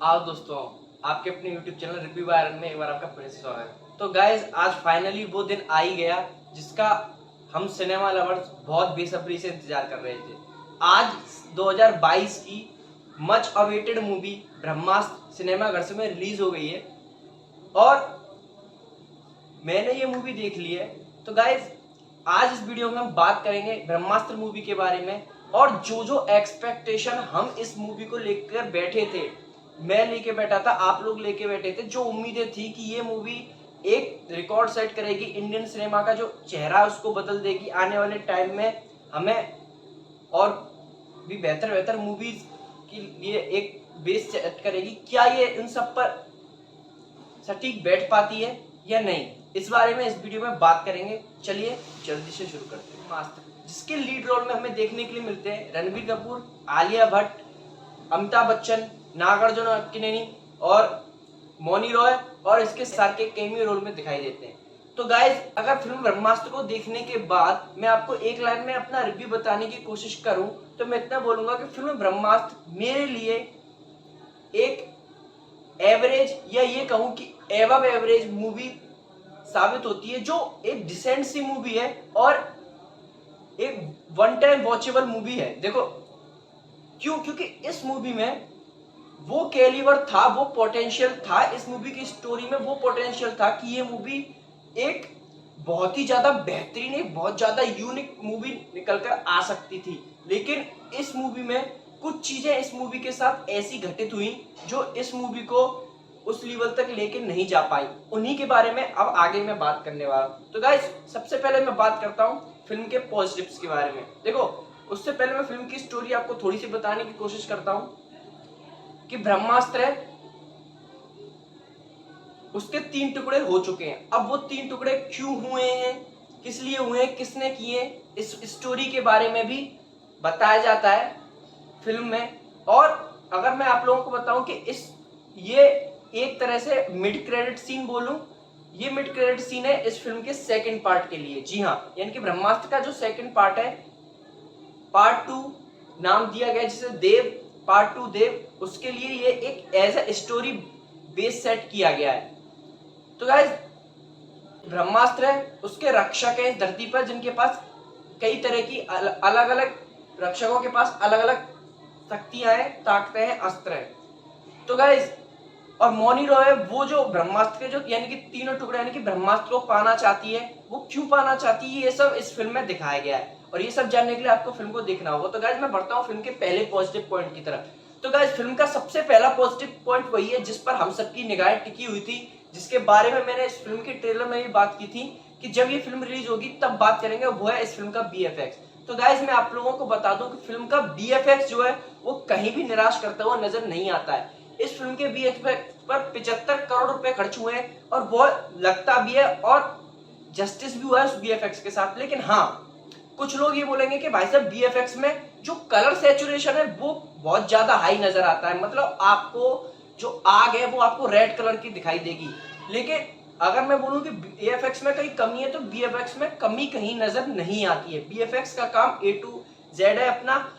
आओ दोस्तों, आपके अपने YouTube चैनल रिव्यू वायरल में एक बार आपका फिर से स्वागत है। तो गाइज आज फाइनली वो दिन आ ही गया जिसका हम सिनेमा लवर्स बहुत बेसब्री से इंतजार कर रहे थे। आज 2022 की मच अवेटेड मूवी ब्रह्मास्त्र सिनेमाघर से में रिलीज हो गई है और मैंने ये मूवी देख ली है। तो गाइज आज इस वीडियो में हम बात करेंगे ब्रह्मास्त्र मूवी के बारे में और जो जो एक्सपेक्टेशन हम इस मूवी को लेकर बैठे थे, मैं लेके बैठा था, आप लोग लेके बैठे थे, जो उम्मीदें थी कि ये मूवी एक रिकॉर्ड सेट करेगी, इंडियन सिनेमा का जो चेहरा है उसको बदल देगी, आने वाले टाइम में हमें और भी बेहतर बेहतर मूवीज के लिए एक बेस सेट करेगी। क्या ये इन सब पर सटीक बैठ पाती है या नहीं, इस बारे में इस वीडियो में बात करेंगे। चलिए जल्दी से शुरू करते हैं। मास्टर, जिसके लीड रोल में हमें देखने के लिए मिलते हैं रणबीर कपूर, आलिया भट्ट, अमिताभ बच्चन, नागार्जुन अक्किनेनी और मौनी रॉय और इसके साथ के कैमियो रोल में दिखाई देते हैं। तो गाइज अगर फिल्म ब्रह्मास्त्र को देखने के बाद मैं आपको एक लाइन में अपना रिव्यू बताने की कोशिश करूं तो मैं इतना बोलूंगा कि फिल्म ब्रह्मास्त्र मेरे लिए एक एवरेज या ये कहूं कि एवब एवरेज मूवी साबित होती है, जो एक डिसेंट सी मूवी है और एक वन टाइम वॉचेबल मूवी है। देखो क्यों, क्योंकि इस मूवी में वो कैलिबर था, वो पोटेंशियल था, इस मूवी की स्टोरी में वो पोटेंशियल था कि ये मूवी एक बहुत ही ज्यादा बेहतरीन, एक बहुत ज्यादा यूनिक मूवी निकल कर आ सकती थी। लेकिन इस मूवी में कुछ चीजें इस मूवी के साथ ऐसी घटित हुई जो इस मूवी को उस लेवल तक लेके नहीं जा पाई। उन्हीं के बारे में अब आगे मैं बात करने वाला हूं। तो गाइस सबसे पहले मैं बात करता हूं फिल्म के पॉजिटिव्स के बारे में। देखो उससे पहले मैं फिल्म की स्टोरी आपको थोड़ी सी बताने की कोशिश करता हूं कि ब्रह्मास्त्र है, उसके 3 टुकड़े हो चुके हैं। अब वो 3 टुकड़े क्यों हुए हैं, किस लिए हुए हैं, किसने किए, इस स्टोरी के बारे में भी बताया जाता है फिल्म में। और अगर मैं आप लोगों को बताऊं कि ये एक तरह से मिड क्रेडिट सीन बोलूं, ये मिड क्रेडिट सीन है इस फिल्म के सेकंड पार्ट के लिए। जी हाँ, यानी कि ब्रह्मास्त्र का जो सेकंड पार्ट है, पार्ट 2 नाम दिया गया जिसे देव, पार्ट 2 देव, उसके लिए ये एक as a story base set किया गया है। तो गाइस ब्रह्मास्त्र है, उसके रक्षक है इस धरती पर जिनके पास कई तरह की अलग अलग रक्षकों के पास अलग अलग शक्तियां हैं, ताकतें हैं, अस्त्र हैं। तो गाइस और मौनी रॉय वो जो ब्रह्मास्त्र के जो यानी कि तीनों टुकड़े यानी कि ब्रह्मास्त्र को पाना चाहती है, वो क्यों पाना चाहती है, ये सब इस फिल्म में दिखाया गया है और ये सब जानने के लिए आपको फिल्म को देखना होगा। तो गाइस मैं बढ़ता हूँ फिल्म के पहले पॉजिटिव पॉइंट की तरफ। तो गाइस फिल्म का सबसे पहला पॉजिटिव पॉइंट वही है जिस पर हम सबकी निगाहें टिकी हुई थी, जिसके बारे में मैंने इस फिल्म के ट्रेलर में भी बात की थी कि जब ये फिल्म रिलीज होगी तब बात करेंगे, वो है इस फिल्म का बीएफएक्स। तो गाइस मैं आप लोगों को बता दूं कि फिल्म का बीएफएक्स जो है वो कहीं भी निराश करता हुआ नजर नहीं आता है। इस फिल्म के बीएफएक्स पर 75 करोड़ रुपए खर्च हुए हैं और वो लगता भी है और जस्टिस भी हुआ है उस बीएफएक्स के साथ। लेकिन हाँ, कुछ लोग ये बोलेंगे कि भाई साहब बीएफएक्स में जो कलर सैचुरेशन है वो बहुत ज्यादा हाई नजर आता है, मतलब आपको जो आग है वो आपको रेड कलर की दिखाई देगी। लेकिन अगर मैं बोलूं कि बीएफएक्स में कहीं कमी है तो बीएफएक्स में कमी कहीं नजर नहीं आती है। बीएफएक्स का काम ए टू जेड है, अपना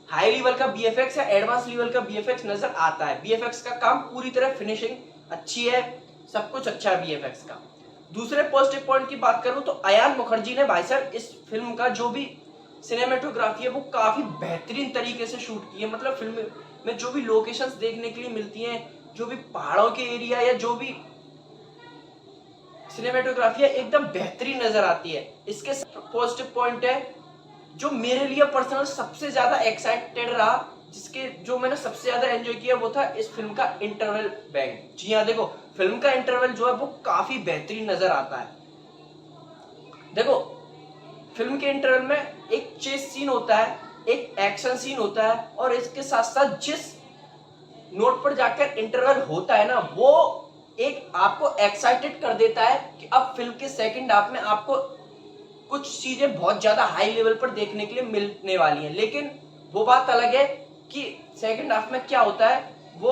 हाई लेवल का बीएफएक्स या एडवांस लेवल का बीएफएक्स नजर आता है। बीएफएक्स का काम पूरी तरह फिनिशिंग अच्छी है, सब कुछ अच्छा है बीएफएक्स का। दूसरे पॉजिटिव पॉइंट की बात करूं तो अयान मुखर्जी ने भाई साहब इस फिल्म का जो भी सिनेमेटोग्राफी है वो काफी बेहतरीन तरीके से शूट की है। मतलब फिल्म में जो भी लोकेशंस देखने के लिए मिलती हैं, जो भी पहाड़ों के एरिया या जो भी सिनेमेटोग्राफी है एकदम बेहतरीन नजर आती है। इसके पॉजिटिव पॉइंट है जो मेरे लिए पर्सनल सबसे ज्यादा एक्साइटेड रहा, जिसके जो मैंने सबसे ज्यादा एंजॉय किया, वो था इस फिल्म का इंटरवल बैंग। जी हाँ, देखो फिल्म का इंटरवल जो है वो काफी बेहतरीन नजर आता है। देखो फिल्म के इंटरवल में एक चेस सीन होता है, एक एक्शन सीन होता है और इसके साथ साथ जिस नोट पर जाकर इंटरवल होता है ना, वो एक आपको एक्साइटेड कर देता है कि अब फिल्म के सेकंड हाफ में आपको कुछ चीजें बहुत ज्यादा हाई लेवल पर देखने के लिए मिलने वाली हैं। लेकिन वो बात अलग है कि सेकंड हाफ में क्या होता है वो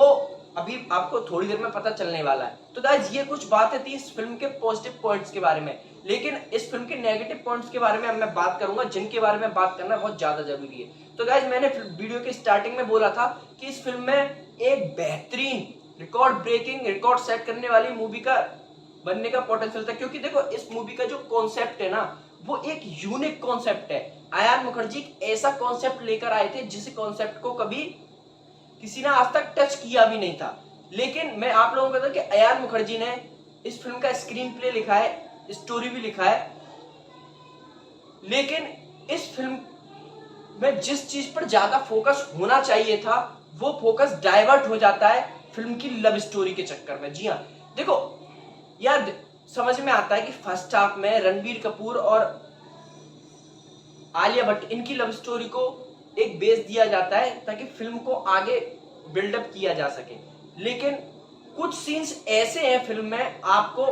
अभी आपको थोड़ी देर में पता चलने वाला है। तो गाइस ये कुछ बातें थी इस फिल्म के पॉजिटिव पॉइंट्स के बारे में। लेकिन इस फिल्म के नेगेटिव पॉइंट्स के बारे में अब मैं बात करूंगा, जिनके बारे में बात करना बहुत ज्यादा जरूरी है। तो गाइस मैंने वीडियो के स्टार्टिंग में बोला था कि इस फिल्म में एक बेहतरीन रिकॉर्ड ब्रेकिंग, रिकॉर्ड सेट करने वाली मूवी का बनने का पोटेंशियल था। क्योंकि देखो इस मूवी का जो कॉन्सेप्ट है ना, वो एक यूनिक कॉन्सेप्ट है। अयान मुखर्जी एक ऐसा कॉन्सेप्ट लेकर आए थे जिस कॉन्सेप्ट को कभी किसी ने आज तक टच किया भी नहीं था। लेकिन मैं आप लोगों को बता कि अयान मुखर्जी ने इस फिल्म का स्क्रीन प्ले लिखा है, स्टोरी भी लिखा है, लेकिन इस फिल्म में जिस चीज पर ज्यादा फोकस होना चाहिए था वो फोकस डाइवर्ट हो जाता है फिल्म की लव स्टोरी के चक्कर में। जी हाँ, देखो यार समझ में आता है कि फर्स्ट हाफ में रणबीर कपूर और आलिया भट्ट इनकी लव स्टोरी को एक बेस दिया जाता है ताकि फिल्म को आगे बिल्डअप किया जा सके। लेकिन कुछ सीन्स ऐसे हैं फिल्म में आपको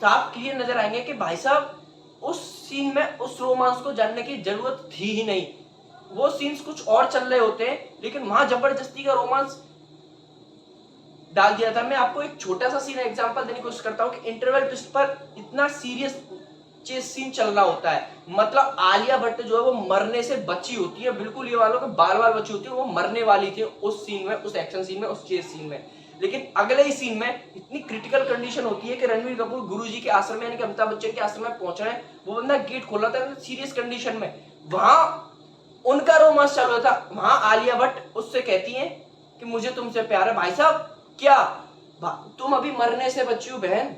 साफ क्लियर नजर आएंगे कि भाई साहब उस सीन में उस रोमांस को जानने की जरूरत थी ही नहीं। वो सीन्स कुछ और चल रहे होते हैं लेकिन वहां जबरदस्ती का रोमांस डाल दिया था। मैं आपको एक छोटा सा सीन एग्जांपल देने की कोशिश करता हूँ कि इंटरवल ट्विस्ट पर इतना सीरियस चेस सीन चल रहा होता है, मतलब आलिया भट्ट जो है वो मरने से बची होती है, बिल्कुल ये वालों के बाल बाल बची होती है, वो मरने वाली थी उस सीन में, उस एक्शन सीन में, उस चेस सीन में। लेकिन अगले ही सीन में इतनी क्रिटिकल कंडीशन होती है कि रणबीर कपूर गुरुजी के आश्रम में यानी कि अमिताभ बच्चन के आश्रम में पहुंच रहे हैं, वो बंदा गेट खोल रहा था सीरियस कंडीशन में, वहां उनका रोमांस चल रहा था। वहां आलिया भट्ट उससे कहती है कि मुझे तुमसे प्यार है। भाई साहब क्या तुम अभी मरने से बची हो बहन,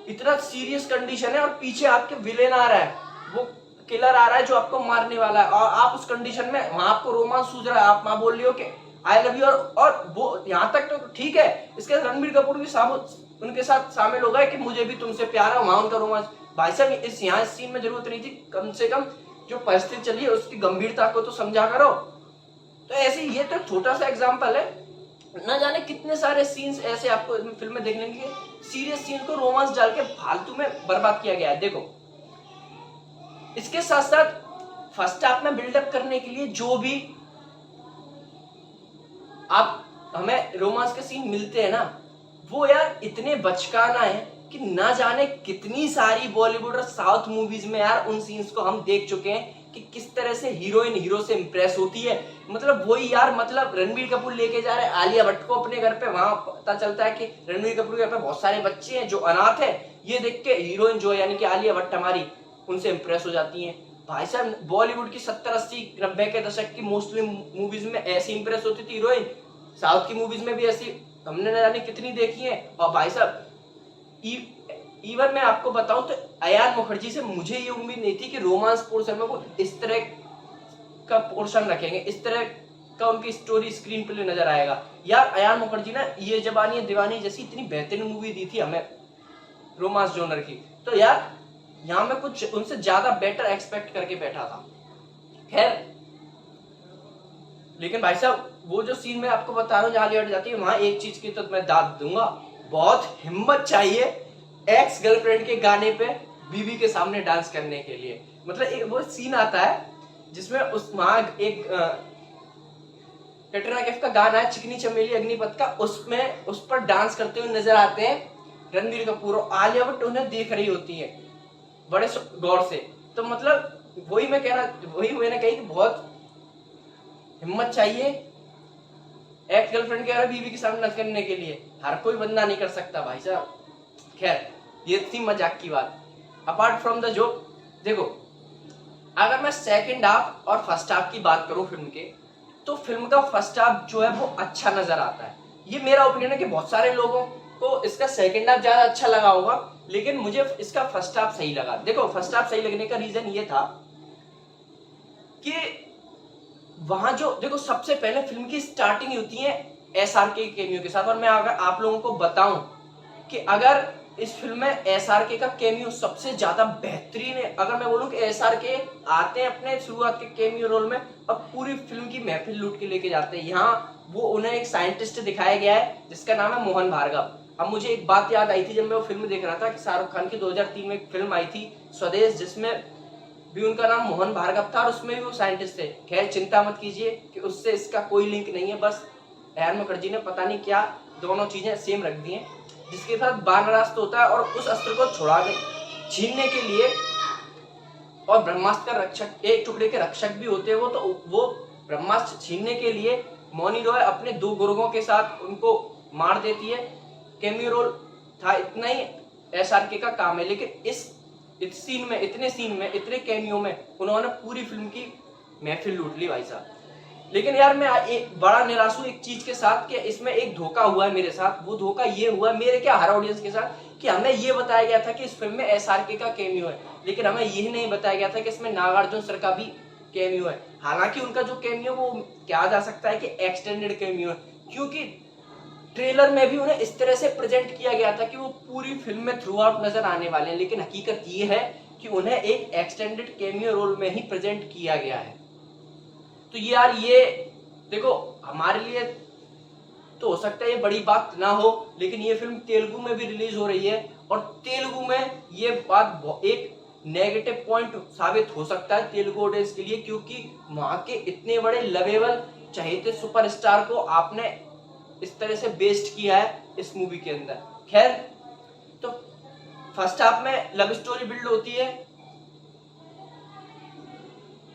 इतना सीरियस कंडीशन है और पीछे आपके विलेन आ रहा है, वो किलर आ रहा है जो आपको मारने वाला है, और आप उस कंडीशन में वहां आपको रोमांस सूझ रहा है, आप वहां बोल रही हो कि आई लव यू, और वो यहां तक तो ठीक है, इसके रणबीर कपूर भी उनके साथ शामिल हो गए कि मुझे भी तुमसे प्यार है, वहां उनका रोमांस। भाई साहब इस यहाँ सीन में जरूरत नहीं थी, कम से कम जो परिस्थिति चली है उसकी गंभीरता को तो समझा करो। तो ऐसे ये तो छोटा सा एग्जाम्पल है, न जाने कितने सारे सीन्स ऐसे आपको फिल्म में देखने के लिए सीरियस सीन को रोमांस डाल के फालतू में बर्बाद किया गया है। देखो इसके साथ साथ फर्स्ट हाफ में बिल्डअप करने के लिए जो भी आप हमें रोमांस के सीन मिलते हैं ना, वो यार इतने बचकाना है कि ना जाने कितनी सारी बॉलीवुड और साउथ मूवीज में यार उन सीन्स को हम देख चुके हैं कि किस तरह से हीरोइन हीरो से इंप्रेस होती है। मतलब वही यार, मतलब रणबीर कपूर लेके जा रहे हैं आलिया भट्ट को अपने घर पे, वहां पता चलता है कि रणबीर कपूर के घर पे बहुत सारे बच्चे हैं जो अनाथ है, ये देख के हीरोइन जो है यानी कि आलिया भट्ट हमारी उनसे इंप्रेस हो जाती है। भाई साहब बॉलीवुड की 70, 80, 90 के दशक की मोस्टली मूवीज में ऐसी इंप्रेस होती थी हीरोइन, साउथ की मूवीज में भी ऐसी हमने न जाने कितनी देखी है। और भाई साहब इवन मैं आपको बताऊं तो अयान मुखर्जी से मुझे ये उम्मीद नहीं थी कि रोमांस पोर्शन में वो इस तरह का पोर्शन रखेंगे, इस तरह का उनकी स्टोरी स्क्रीन प्ले नजर आएगा। यार अयान मुखर्जी ने ये जवानी दीवानी जैसी इतनी बेहतरीन मूवी दी थी हमें रोमांस जॉनर की, तो यार यहाँ मैं कुछ उनसे ज्यादा बेटर एक्सपेक्ट करके बैठा था। खैर लेकिन भाई साहब वो जो सीन मैं आपको बता रहा हूँ जहां लेट जाती है, वहां एक चीज की तो मैं दाद दूंगा, बहुत हिम्मत चाहिए एक्स गर्लफ्रेंड के गाने पे बीवी के सामने डांस करने के लिए। मतलब एक वो सीन आता है जिसमें उस वहां एक कैटरीना कैफ का गाना है चिकनी चमेली अग्निपथ का, उसमें उस पर डांस करते हुए नजर आते हैं रणबीर कपूर और आलिया भट्ट उन्हें देख रही होती है बड़े गौर से। तो मतलब वही मैंने कही कि बहुत हिम्मत चाहिए एक्स गर्लफ्रेंड के बीवी के सामने डांस करने के लिए, हर कोई बंदा नहीं कर सकता भाई साहब। खैर ये थी मजाक की बात। अपार्ट फ्रॉम द जोक, देखो अगर मैं सेकंड हाफ और फर्स्ट हाफ की बात करूं फिल्म के, तो फिल्म का फर्स्ट हाफ जो है वो अच्छा नजर आता है। ये मेरा ओपिनियन है कि बहुत सारे लोगों को इसका सेकंड हाफ ज्यादा अच्छा लगा होगा, लेकिन मुझे इसका फर्स्ट हाफ सही लगा। देखो फर्स्ट हाफ सही लगने का रीजन ये था कि वहां जो देखो सबसे पहले फिल्म की स्टार्टिंग होती है एसआरके के कैमियो के साथ, और मैं अगर आप लोगों को बताऊं कि अगर इस फिल्म में एसआरके का कैमियो सबसे ज्यादा बेहतरीन है, अगर मैं बोलूं कि एसआरके आते हैं अपने शुरुआत के कैमियो रोल में और पूरी फिल्म की महफिल लूट के लेके जाते हैं। यहाँ वो उन्हें एक साइंटिस्ट दिखाया गया है जिसका नाम है मोहन भार्गव। अब मुझे एक बात याद आई थी जब मैं वो फिल्म देख रहा था कि शाहरुख खान की 2003 में एक फिल्म आई थी स्वदेश, जिसमें भी उनका नाम मोहन भार्गव था और उसमें भी वो साइंटिस्ट थे। खैर चिंता मत कीजिए कि उससे इसका कोई लिंक नहीं है, बस अयान मुखर्जी ने पता नहीं क्या दोनों चीजें सेम रख दी हैं, जिसके साथ बानरास्त्र होता है और उस अस्त्र को छीनने के लिए और ब्रह्मास्त्र का रक्षक एक टुकड़े के रक्षक भी होते हैं वो, तो वो ब्रह्मास्त्र छीनने के लिए मौनी रॉय अपने 2 गुर्गों के साथ उनको मार देती है। कैमियो रोल था, इतना ही एसआरके का काम है, लेकिन इस सीन में, इतने सीन में, इतने कैमियो में उन्होंने पूरी फिल्म की महफिल लूट ली भाई साहब। लेकिन यार मैं एक बड़ा निराश हूं एक चीज के साथ कि इसमें एक धोखा हुआ है मेरे साथ। वो धोखा ये हुआ है मेरे क्या, हर ऑडियंस के साथ, कि हमें ये बताया गया था कि इस फिल्म में एसआरके का कैमियो है, लेकिन हमें यही नहीं बताया गया था कि इसमें नागार्जुन सर का भी कैमियो है। हालांकि उनका जो कैमियो वो कहा जा सकता है कि एक्सटेंडेड कैमियो है, क्योंकि ट्रेलर में भी उन्हें इस तरह से प्रेजेंट किया गया था कि वो पूरी फिल्म में थ्रू आउट नजर आने वाले हैं, लेकिन हकीकत ये है कि उन्हें एक एक्सटेंडेड कैमियो रोल में ही प्रेजेंट किया गया है। तो यार ये देखो, हमारे लिए तो हो सकता है ये बड़ी बात ना हो, लेकिन ये फिल्म तेलुगु में भी रिलीज हो रही है, और तेलुगु में ये बात एक नेगेटिव पॉइंट साबित हो सकता है तेलुगु ऑडियंस के लिए, क्योंकि वहां के इतने बड़े लवेबल चहेते सुपरस्टार को आपने इस तरह से बेस्ड किया है इस मूवी के अंदर। खैर, तो फर्स्ट हाफ में लव स्टोरी बिल्ड होती है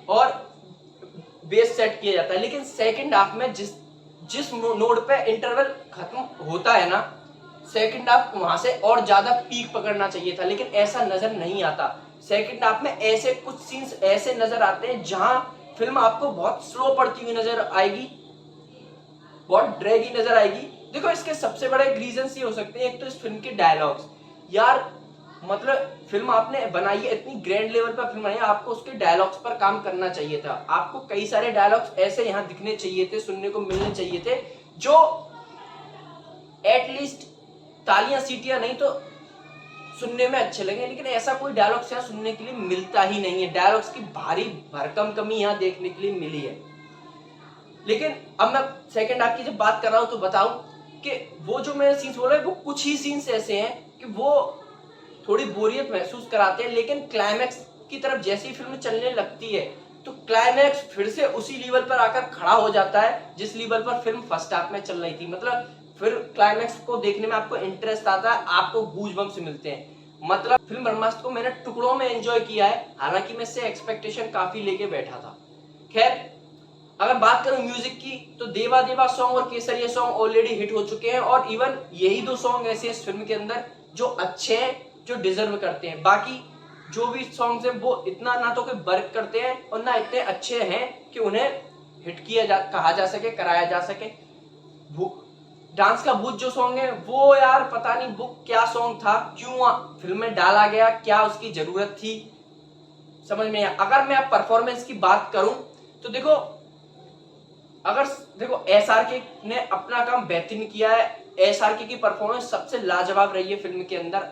और बेस सेट किया जाता है, लेकिन सेकंड हाफ में जिस नोड पे इंटरवल खत्म होता है ना, सेकंड हाफ वहां से और ज्यादा पीक पकड़ना चाहिए था, लेकिन ऐसा नजर नहीं आता। सेकंड हाफ में ऐसे कुछ सीन्स ऐसे नजर आते हैं जहां फिल्म आपको बहुत स्लो पड़ती हुई नजर आएगी, बहुत ड्रैगी नजर आएगी। देखो, इसके सबसे बड़े रीजंस ये हो सकते हैं, एक तो इस फिल्म के डायलॉग्स। यार मतलब फिल्म आपने बनाई है, इतनी ग्रैंड लेवल पर फिल्म बनाई है, आपको उसके डायलॉग्स पर काम करना चाहिए था। आपको कई सारे डायलॉग्स ऐसे यहाँ दिखने चाहिए थे, सुनने को मिलने चाहिए थे, जो एटलीस्ट तालियां सीटियां नहीं तो सुनने में अच्छे लगे, लेकिन ऐसा कोई डायलॉग्स यहाँ सुनने के लिए मिलता ही नहीं है। डायलॉग्स की भारी भरकम कमी यहाँ देखने के लिए मिली है। लेकिन अब मैं सेकंड हाफ की जब बात कर रहा हूं तो बताऊं कि वो जो मैंने सीन्स बोला है, वो कुछ ही सीन्स ऐसे हैं कि वो थोड़ी बोरियत महसूस कराते हैं, लेकिन क्लाइमैक्स की तरफ जैसी फिल्म चलने लगती है तो क्लाइमैक्स फिर से उसी लेवल पर आकर खड़ा हो जाता है जिस लेवल पर फिल्म फर्स्ट हाफ में चल रही थी। मतलब फिर क्लाइमैक्स को देखने में आपको इंटरेस्ट आता है, आपको गूजबम्स मिलते हैं। मतलब फिल्म ब्रह्मास्त्र को मैंने टुकड़ों में एंजॉय किया है, हालांकि मैं इससे एक्सपेक्टेशन काफी लेके बैठा था। खैर, अगर बात करूं म्यूजिक की, तो देवा देवा सॉन्ग और केसरिया सॉन्ग ऑलरेडी हिट हो चुके हैं, और इवन यही 2 सॉन्ग ऐसे इस फिल्म के अंदर जो अच्छे हैं, जो डिजर्व करते हैं। बाकी जो भी सॉन्ग्स हैं वो इतना ना तो कोई वर्क करते हैं और ना इतने अच्छे हैं कि उन्हें हिट कहा जा सके, कराया जा सके। डांस का भूत जो सॉन्ग है वो यार पता नहीं वो क्या सॉन्ग था, क्यों फिल्म में डाला गया, क्या उसकी जरूरत थी, समझ में आया। अगर मैं परफॉर्मेंस की बात करूं तो देखो एसआरके ने अपना काम बेहतरीन किया है। एसआरके की परफॉर्मेंस सबसे लाजवाब रही है फिल्म के अंदर।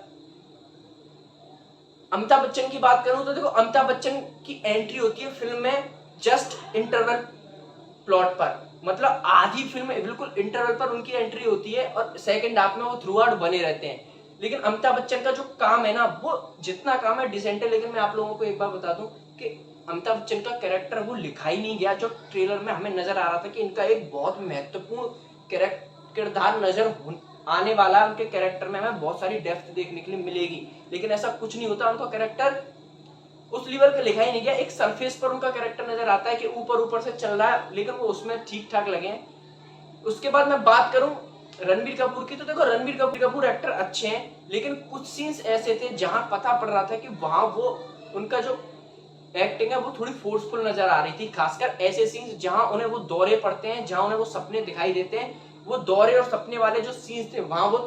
अमिताभ बच्चन की बात करूं तो देखो, अमिताभ बच्चन की एंट्री होती है फिल्म में जस्ट इंटरवल प्लॉट पर, मतलब आधी फिल्म बिल्कुल इंटरवल पर उनकी एंट्री होती है और सेकंड हाफ में वो थ्रू आउट बने रहते हैं। लेकिन अमिताभ बच्चन का जो काम है ना, वो जितना काम है डिसेंट है। लेकिन मैं आप लोगों को एक बार बता दूं कि अमिताभ बच्चन का कैरेक्टर वो लिखा ही नहीं गया, जो ट्रेलर में हमें नजर आ रहा था कि इनका एक बहुत महत्वपूर्ण किरदार नजर आने वाला है, उनके कैरेक्टर में हमें बहुत सारी डेप्थ देखने के लिए मिलेगी, लेकिन ऐसा कुछ नहीं होता। उनका कैरेक्टर उस लेवल पे लिखा ही नहीं गया। एक सरफेस पर उनका कैरेक्टर नजर आता है कि ऊपर से चल रहा है, लेकिन वो उसमें ठीक ठाक लगे। उसके बाद मैं बात करूं रणबीर कपूर की, तो देखो रणबीर कपूर एक्टर अच्छे हैं, लेकिन कुछ सीन्स ऐसे थे जहां पता पड़ रहा था कि वहां वो उनका जो एक्टिंग है वो थोड़ी फोर्सफुल नजर आ रही थी। खासकर ऐसे सीन्स जहां उन्हें वो दौरे पड़ते हैं, जहां उन्हें वो सपने दिखाई देते हैं, वो दौरे और सपने वाले जो सीन्स थे वहां वो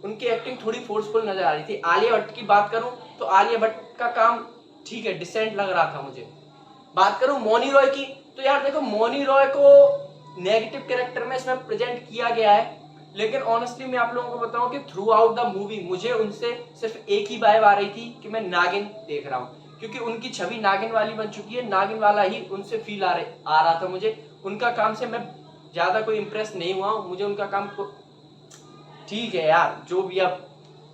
उनकी एक्टिंग थोड़ी फोर्सफुल नजर आ रही थी। आलिया भट्ट की बात करूं तो आलिया भट्ट का काम ठीक है, डिसेंट लग रहा था मुझे। बात करूं मौनी रॉय की, तो यार देखो मौनी रॉय को नेगेटिव कैरेक्टर में इसमें प्रेजेंट किया गया है, लेकिन ऑनेस्टली मैं आप लोगों को बताऊं कि थ्रू आउट द मूवी मुझे उनसे सिर्फ एक ही वाइब आ रही थी कि मैं नागिन देख रहा हूं, क्योंकि उनकी छवि नागिन वाली बन चुकी है। नागिन वाला ही उनसे फील आ रहा था मुझे। उनका काम से मैं ज्यादा कोई इंप्रेस नहीं हुआ हूं, मुझे उनका काम ठीक है यार, जो भी, अब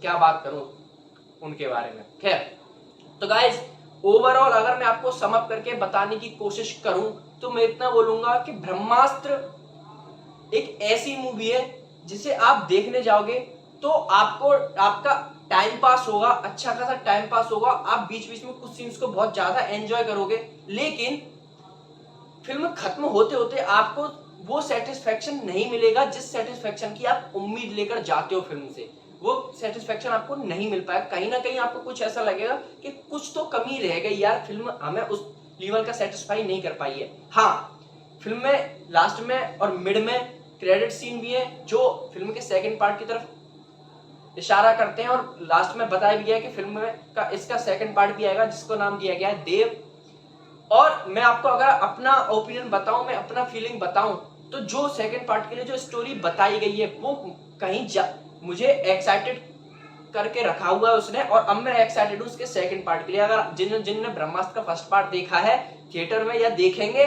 क्या बात करूं उनके बारे में। खैर, तो गाइस ओवरऑल अगर मैं आपको सम अप करके बताने की कोशिश करूं तो मैं इतना बोलूंगा कि ब्रह्मास्त्र एक ऐसी मूवी है जिसे आप देखने जाओगे तो आपका टाइम पास होगा, अच्छा खासा टाइम पास होगा। आप बीच बीच में कुछ सीन्स को बहुत ज्यादा एंजॉय करोगे, लेकिन फिल्म खत्म होते होते आपको वो सेटिस्फेक्शन नहीं मिलेगा जिस सेटिस्फेक्शन की आप उम्मीद लेकर जाते हो फिल्म से। वो सेटिस्फेक्शन आपको नहीं मिल पाया, कहीं ना कहीं आपको कुछ ऐसा लगेगा कि कुछ तो कमी रह गई यार, फिल्म हमें उस लेवल का सेटिस्फाई नहीं कर पाई है। हाँ, फिल्म में लास्ट में और मिड में क्रेडिट सीन भी है जो फिल्म के सेकंड पार्ट की तरफ इशारा करते हैं, और लास्ट में बताया भी गया है कि फिल्म में का इसका सेकंड पार्ट भी आएगा जिसको नाम दिया गया है देव। और मैं आपको अगर अपना ओपिनियन बताऊं, मैं अपना फीलिंग बताऊं, तो जो सेकंड पार्ट के लिए जो स्टोरी बताई गई है वो कहीं मुझे एक्साइटेड करके रखा हुआ है उसने, और अब मैं एक्साइटेड हूं उसके सेकंड पार्ट के लिए। अगर जिनने ब्रह्मास्त्र का फर्स्ट पार्ट देखा है थिएटर में या देखेंगे,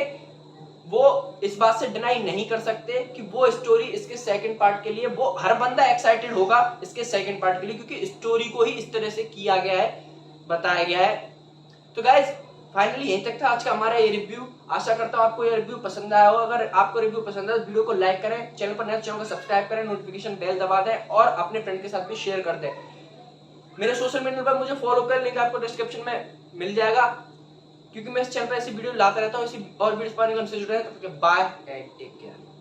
वो इस बात से डिनाई नहीं कर सकते कि वो स्टोरी इसके सेकंड पार्ट के लिए, वो हर बंदा एक्साइटेड होगा इसके सेकंड पार्ट के लिए, क्योंकि स्टोरी को ही इस तरह से किया गया है, बताया गया है। तो गाइस फाइनली यहीं तक था आज का हमारा ये रिव्यू। आशा करता हूँ आपको ये रिव्यू पसंद आया हो। अगर आपको रिव्यू पसंद आया तो वीडियो को लाइक करें, चैनल पर नए चैनल को सब्सक्राइब करें, नोटिफिकेशन बेल दबा दें और अपने फ्रेंड के साथ भी शेयर कर दें। मेरे सोशल मीडिया पर मुझे फॉलो करें, लिंक आपको डिस्क्रिप्शन में मिल जाएगा, क्योंकि मैं इस चैनल पर ऐसी वीडियो लाता रहता हूँ। इसी और वीडियो पाने को हमसे जुड़े हैं। Bye and take care.